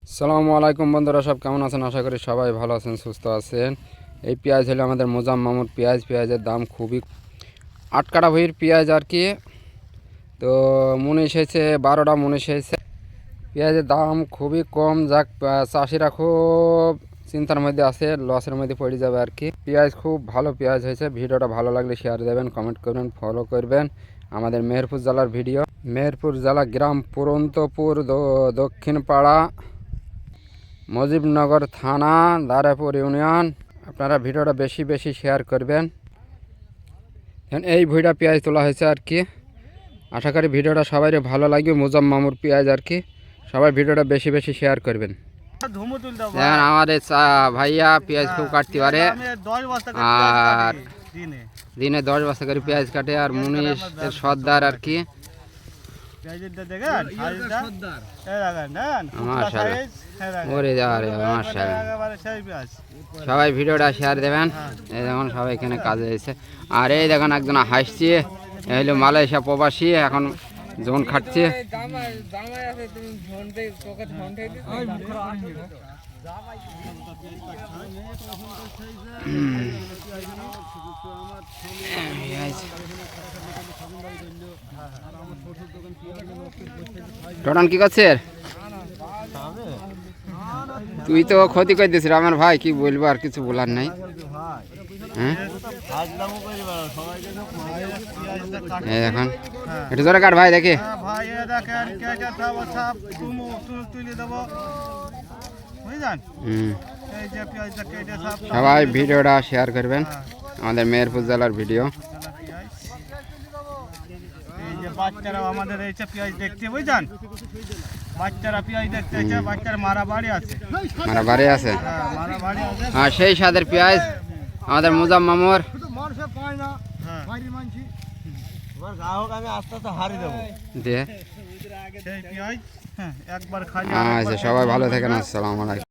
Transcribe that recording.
আসসালামু আলাইকুম বন্ধুরা, সব কেমন আছেন? আশা করি সবাই ভালো আছেন, সুস্থ আছেন। এই পেঁয়াজ হলো আমাদের মোজাম মামুর পেঁয়াজ। পেঁয়াজের দাম খুবই আটকাটা ভইয়ের পেঁয়াজ আর কি। তো মনে এসেছে 12টা মনে এসেছে। পেঁয়াজের দাম খুবই কম, যাক চাষিরা খুব চিন্তার মধ্যে আছে, লসের মধ্যে পড়ে যাবে আর কি। পেঁয়াজ খুব ভালো পেঁয়াজ হয়েছে। ভিডিওটা ভালো লাগলে শেয়ার দেবেন, কমেন্ট করবেন, ফলো করবেন। আমাদের মেহেরপুর জেলার ভিডিও, মেহেরপুর জেলা, গ্রাম পুরন্তপুর, দক্ষিণ পাড়া, মুজিবনগর থানা, দারাপুর ইউনিয়ন। আপনারা ভিডিওটা বেশি বেশি শেয়ার করবেন। এই ভুঁইটা পেঁয়াজ তোলা হয়েছে আর কি। আশা করি ভিডিওটা সবাই ভালো লাগবে। মোজাম মামুর পেঁয়াজ আর কি। সবাই ভিডিওটা বেশি বেশি শেয়ার করবেন। দেখেন আমাদের ভাইয়া পেঁয়াজ খুব কাটতে পারে, আর দিনে 10 বস্তা করে পেঁয়াজ কাটে। আর মুনিশ সর্দার আর কি। সবাই ভিডিওটা শেয়ার দেবেন। এই দেখুন সবাই এখানে কাজে এসেছে। আর এই দেখুন একজন হাসছে, এই হলো মালয়েশিয়া প্রবাসী, এখন জোন খাটছে। টোটান কি করছে? তুই তো ক্ষতি করে দিছিস আমার ভাই, কি বলবো, আর কিছু বলার নাই। হ্যাঁ এখন একটু জোরে কাট ভাই, দেখে সবাই ভিডিওটা শেয়ার করবেন। আমাদের মেহেরপুর জেলার ভিডিও। বাচ্চারা আমাদের এই পেঁয়াজ দেখতে বুঝছেন, বাচ্চারা পেঁয়াজ দেখতে এসে বাচ্চারা মারা বাড়ি আছে, হ্যাঁ সেই স্বাদের পেঁয়াজ আমাদের মোজাম মামুর। আমি আস্তে আস্তে হারিয়ে দেবো দিয়ে সেই পেঁয়াজ। একবার খালি। আচ্ছা, সবাই ভালো থাকেন। আসসালামু আলাইকুম।